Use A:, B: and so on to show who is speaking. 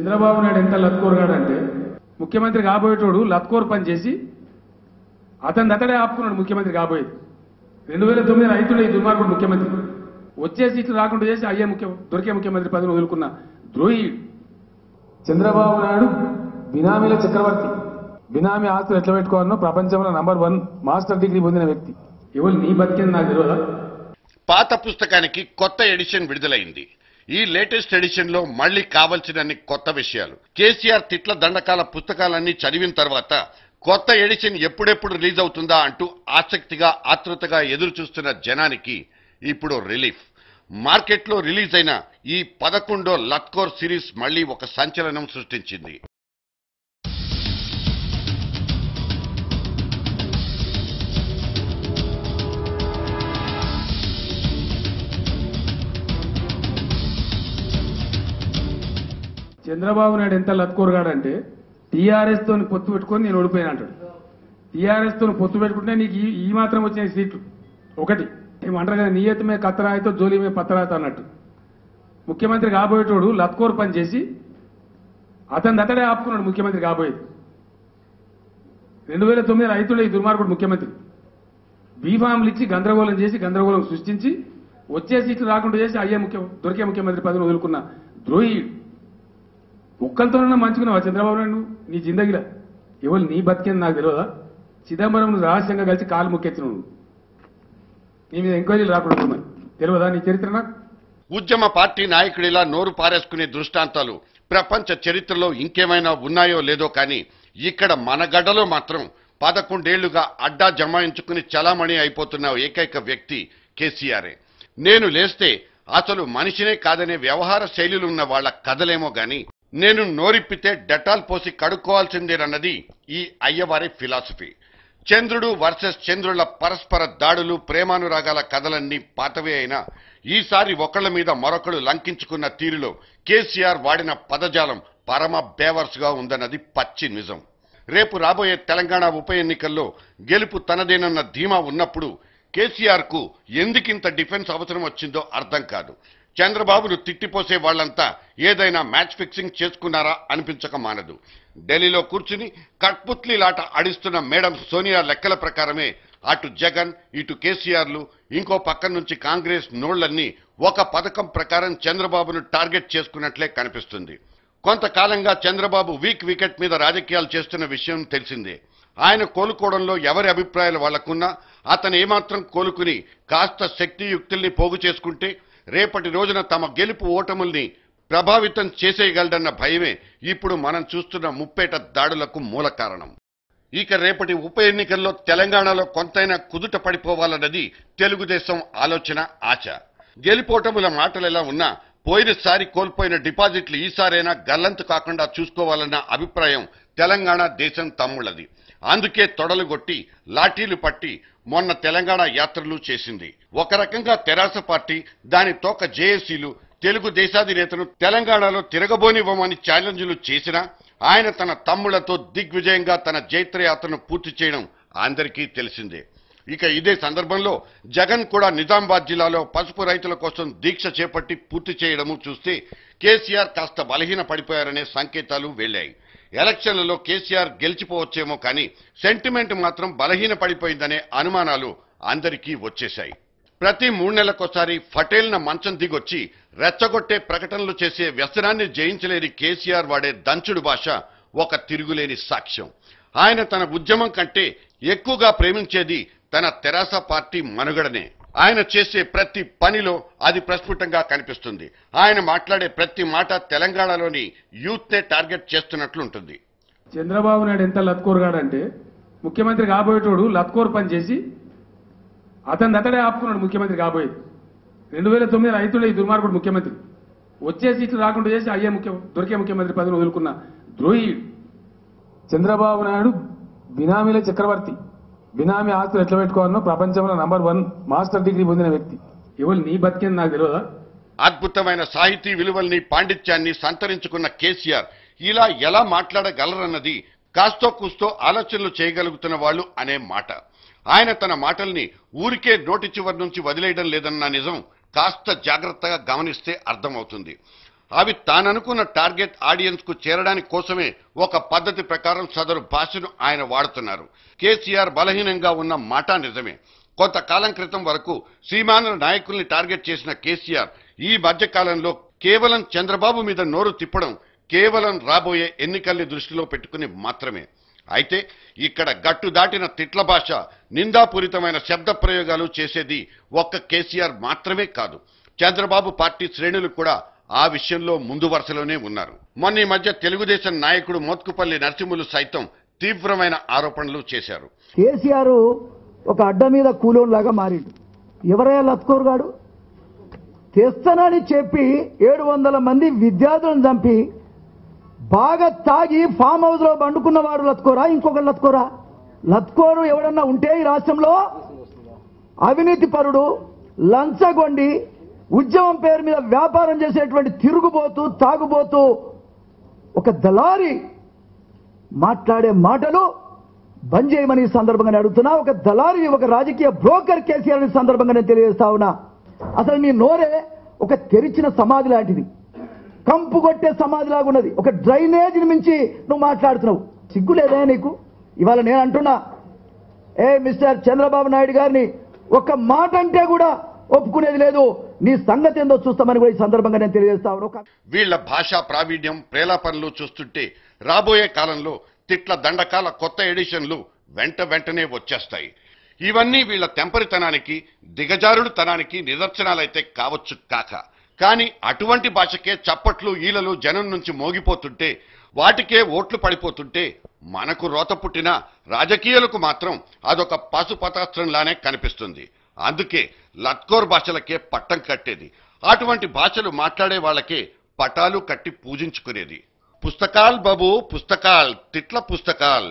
A: చంద్రబాబు నాయుడు ఎంత లత్కోరుగాడంటే ముఖ్యమంత్రి కాబోయేటోడు లత్కోరు పని చేసి అతడే ఆపుకున్నాడు ముఖ్యమంత్రి కాబోయేది. 2009 రైతులు ఈ దుర్మార్గుడు ముఖ్యమంత్రి వచ్చే సీట్లు రాకుండా చేసి దొరికే ముఖ్యమంత్రి పదవిని వదులుకున్న ద్రోహి చంద్రబాబు నాయుడు. బినామీల చక్రవర్తి. బినామీ ఆస్తులు ఎట్లా పెట్టుకోవాలనో ప్రపంచంలో నంబర్ 1 మాస్టర్ డిగ్రీ పొందిన వ్యక్తి. ఎవరు నీ బతికింది నాకు తెలియదా?
B: పాత పుస్తకానికి కొత్త ఎడిషన్ విడుదలైంది. ఈ లేటెస్ట్ ఎడిషన్ లో మళ్లీ కావాల్సినన్ని కొత్త విషయాలు. కేసీఆర్ తిట్ల దండకాల పుస్తకాలన్నీ చదివిన తర్వాత కొత్త ఎడిషన్ ఎప్పుడెప్పుడు రిలీజ్ అవుతుందా అంటూ ఆసక్తిగా ఆతృతగా ఎదురు చూస్తున్న జనానికి ఇప్పుడు రిలీఫ్. మార్కెట్లో రిలీజ్ అయిన ఈ 11వ లత్కోర్ సిరీస్ మళ్లీ ఒక సంచలనం సృష్టించింది.
A: చంద్రబాబు నాయుడు ఎంత లత్కోరుగాడంటే టీఆర్ఎస్ తోని పొత్తు పెట్టుకొని నేను ఓడిపోయినా అంటాడు. టీఆర్ఎస్ తోని పొత్తు పెట్టుకుంటే నీకు ఈ మాత్రం వచ్చిన సీట్లు ఒకటి ఏమంటారు కదా, నియత్ మే కత్తరాయితో జోలి మే పత్తరాయితో అన్నట్టు. ముఖ్యమంత్రి కాబోయేటోడు లత్కోరు పని చేసి అతడే ఆపుకున్నాడు ముఖ్యమంత్రి కాబోయేది. 2009 రైతులు ఈ దుర్మార్గుడు ముఖ్యమంత్రి బీఫామ్లు ఇచ్చి గందరగోళం సృష్టించి వచ్చే సీట్లు రాకుండా చేసి దొరికే ముఖ్యమంత్రి పదవిని వదులుకున్న ద్రోహి. ఒక్కరితోనన్నా మంచుకున్నావా చంద్రబాబు నాయుడు నీ జిందగీలో? ఎవరు నీ బతికింది నాకు తెలియదా? చిదంబరం నువ్వు రహస్యంగా కలిసి కాలు మొక్కెత్తిన నీ మీద ఎంక్వైరీలు రాకుండా తెలియదా నీ చరిత్ర? నాకు
B: ఉద్యమ పార్టీ నాయకుడిలా నోరు పారేసుకునే దృష్టాంతాలు ప్రపంచ చరిత్రలో ఇంకేమైనా ఉన్నాయో లేదో కానీ ఇక్కడ మన గడ్డలో మాత్రం 11 ఏళ్లుగా అడ్డా జమాయించుకుని చలామణి అయిపోతున్న ఏకైక వ్యక్తి కేసీఆరే. నేను లేస్తే అసలు మనిషినే కాదనే వ్యవహార శైలులున్న వాళ్ల కథలేమో గాని నేను నోరిప్పితే డెటాల్ పోసి కడుక్కోవాల్సిందేనన్నది ఈ అయ్యవారి ఫిలాసఫీ. చంద్రుడు వర్సెస్ చంద్రుల పరస్పర దాడులు, ప్రేమానురాగాల కథలన్నీ పాతవే అయినా ఈసారి ఒకళ్ల మీద మరొకడు లంకించుకున్న తీరులో కేసీఆర్ వాడిన పదజాలం పరమ బేవర్స్ గా ఉందన్నది పచ్చి నిజం. రేపు రాబోయే తెలంగాణ ఉప ఎన్నికల్లో గెలుపు తనదేనన్న ధీమా ఉన్నప్పుడు కేసీఆర్ కు ఎందుకింత డిఫెన్స్ అవసరం వచ్చిందో అర్థం కాదు. చంద్రబాబును తిట్టిపోసే వాళ్లంతా ఏదైనా మ్యాచ్ ఫిక్సింగ్ చేసుకున్నారా అనిపించక మానదు. ఢిల్లీలో కూర్చుని కట్పుత్లీలాట ఆడిస్తున్న మేడం సోనియా లెక్కల ప్రకారమే అటు జగన్ ఇటు కేసీఆర్లు ఇంకో పక్క నుంచి కాంగ్రెస్ నోళ్లన్నీ ఒక పథకం ప్రకారం చంద్రబాబును టార్గెట్ చేసుకున్నట్లే కనిపిస్తుంది. కొంతకాలంగా చంద్రబాబు వికెట్ మీద రాజకీయాలు చేస్తున్న విషయం తెలిసిందే. ఆయన కోలుకోవడంలో ఎవరి అభిప్రాయాలు వాళ్లకున్నా అతను ఏమాత్రం కోలుకుని కాస్త శక్తియుక్తుల్ని పోగు చేసుకుంటే రేపటి రోజున తమ గెలుపు ఓటముల్ని ప్రభావితం చేసేయగలడన్న భయమే ఇప్పుడు మనం చూస్తున్న ముప్పేట దాడులకు మూల కారణం. ఇక రేపటి ఉప ఎన్నికల్లో తెలంగాణలో కొంతైనా కుదుట పడిపోవాలన్నది తెలుగుదేశం ఆలోచన, ఆశ. గెలుపోటముల మాటలు ఎలా ఉన్నా పోయినసారి కోల్పోయిన డిపాజిట్లు ఈసారైనా గల్లంతు కాకుండా చూసుకోవాలన్న అభిప్రాయం తెలంగాణ దేశం తమ్ముళ్ళది. అందుకే తొడలుగొట్టి లాఠీలు పట్టి మొన్న తెలంగాణ యాత్రలు చేసింది. ఒక రకంగా తెరాస పార్టీ దాని తోక జేఏసీలు తెలుగు దేశాధినేతను తెలంగాణలో తిరగబోనివ్వమని ఛాలెంజ్లు చేసినా ఆయన తన తమ్ముళ్లతో దిగ్విజయంగా తన జైత్రయాత్రను పూర్తి చేయడం అందరికీ తెలిసిందే. ఇక ఇదే సందర్భంలో జగన్ కూడా నిజామాబాద్ జిల్లాలో పసుపు రైతుల కోసం దీక్ష చేపట్టి పూర్తి చేయడము చూస్తే కేసీఆర్ కాస్త బలహీన పడిపోయారనే సంకేతాలు వెళ్లాయి. ఎలక్షన్లలో కేసీఆర్ గెలిచిపోవచ్చేమో కానీ సెంటిమెంట్ మాత్రం బలహీన పడిపోయిందనే అనుమానాలు అందరికీ వచ్చేశాయి. ప్రతి 3 నెలలకోసారి పటేల్న మంచం దిగొచ్చి రెచ్చగొట్టే ప్రకటనలు చేసే వ్యసనాన్ని జయించలేని కేసీఆర్ వాడే దంచుడు భాష ఒక తిరుగులేని సాక్ష్యం. ఆయన తన ఉద్యమం కంటే ఎక్కువగా ప్రేమించేది తన తెరాస పార్టీ మనుగడనే. ఆయన చేసే ప్రతి పనిలో అది ప్రస్ఫుటంగా కనిపిస్తుంది. ఆయన మాట్లాడే ప్రతి మాట తెలంగాణలోని యూత్ నే టార్గెట్ చేస్తున్నట్లుంటుంది.
A: చంద్రబాబు నాయుడు ఎంత లత్కోరుగాడంటే ముఖ్యమంత్రి కాబోయేటోడు లత్కోరు పని చేసి అతడే ఆపుకున్నాడు ముఖ్యమంత్రి కాబోయేది. 2009 రైతులు ఈ దుర్మార్గుడు ముఖ్యమంత్రి వచ్చే సీట్లు రాకుండా చేసి దొరికే ముఖ్యమంత్రి పదవిని వదులుకున్న ద్రోహి. చంద్రబాబు నాయుడు బినామీల చక్రవర్తి. బినామీ ఆస్తులు ఎట్లా పెట్టుకోవాలనో ప్రపంచంలో నంబర్ 1 మాస్టర్ డిగ్రీ పొందిన వ్యక్తి. ఎవరు నీ బతికింది నాకు తెలియదా?
B: అద్భుతమైన సాహితీ విలువల్ని, పాండిత్యాన్ని సంతరించుకున్న కేసీఆర్ ఇలా ఎలా మాట్లాడగలరన్నది కాస్తో కూస్తో ఆలోచనలు చేయగలుగుతున్న వాళ్ళు అనే మాట. ఆయన తన మాటల్ని ఊరికే నోటి చివరి నుంచి వదిలేయడం లేదన్న నిజం కాస్త జాగ్రత్తగా గమనిస్తే అర్థమవుతుంది. అవి తాననుకున్న టార్గెట్ ఆడియన్స్ కు చేరడానికి కోసమే ఒక పద్ధతి ప్రకారం సదరు భాషను ఆయన వాడుతున్నారు. కేసీఆర్ బలహీనంగా ఉన్న మాట నిజమే. కొంతకాలం క్రితం వరకు సీమాంధ్ర నాయకుల్ని టార్గెట్ చేసిన కేసీఆర్ ఈ మధ్య కాలంలో కేవలం చంద్రబాబు మీద నోరు తిప్పడం కేవలం రాబోయే ఎన్నికల్ని దృష్టిలో పెట్టుకుని మాత్రమే. అయితే ఇక్కడ గట్టు దాటిన తిట్ల భాష, నిందాపూరితమైన శబ్ద ప్రయోగాలు చేసేది ఒక్క కేసీఆర్ మాత్రమే కాదు. చంద్రబాబు పార్టీ శ్రేణులు కూడా ఆ విషయంలో ముందు వరుసలోనే ఉన్నారు. మొన్న ఈ మధ్య తెలుగుదేశం నాయకుడు మోత్కుపల్లి నరసింహులు సైతం తీవ్రమైన ఆరోపణలు చేశారు.
C: కేసీఆర్ ఒక అడ్డ మీద కూలోన్లాగా మారిండు. ఎవరయ్యా లత్కోర్ గాడు? తెస్తానని చెప్పి 700 మంది విద్యార్థులను చంపి బాగా తాగి ఫామ్ హౌస్ లో పండుకున్నవాడు లత్కోరా? ఇంకొక లత్కోరా? లత్కోరు ఎవడన్నా ఉంటే ఈ రాష్ట్రంలో అవినీతి పరుడు, లంచగొండి, ఉద్యమం పేరు మీద వ్యాపారం చేసేటువంటి తిరుగుబోతూ తాగుబోతూ ఒక దళారి మాట్లాడే మాటలు బంద్ చేయమని ఈ సందర్భంగా అడుగుతున్నా. ఒక దళారి, ఒక రాజకీయ బ్రోకర్ కేసీఆర్ సందర్భంగా నేను తెలియజేస్తా ఉన్నా. అసలు నీ నోరే ఒక తెరిచిన సమాధి లాంటిది, కంపు కొట్టే సమాధి లాగా ఉన్నది. ఒక డ్రైనేజీని మించి నువ్వు మాట్లాడుతున్నావు. సిగ్గు లేదా నీకు? ఇవాళ నేను అంటున్నా, మిస్టర్ చంద్రబాబు నాయుడు గారిని ఒక మాట అంటే కూడా ఒప్పుకునేది లేదు. నీ సంగతి ఏందో చూస్తామని కూడా ఈ సందర్భంగా నేను తెలియజేస్తా ఉన్నా.
B: వీళ్ల భాషా ప్రావీణ్యం, ప్రేలాపనలు చూస్తుంటే రాబోయే కాలంలో తిట్ల దండకాల కొత్త ఎడిషన్లు వెంటనే వచ్చేస్తాయి. ఇవన్నీ వీళ్ల తెంపరితనానికి, దిగజారుడుతనానికి నిదర్శనాలైతే కావచ్చు కాక, కానీ అటువంటి భాషకే చప్పట్లు, ఈలలు జనం నుంచి మోగిపోతుంటే, వాటికే ఓట్లు పడిపోతుంటే మనకు రోత పుట్టిన రాజకీయాలకు మాత్రం అదొక పశుపతాస్త్రంలానే కనిపిస్తుంది. అందుకే లత్కోర్ భాషలకే పట్టం కట్టేది. అటువంటి భాషలు మాట్లాడే వాళ్ళకే పటాలు కట్టి పూజించుకునేది. పుస్తకాల్ బాబు పుస్తకాల్, తిట్ల పుస్తకాల్.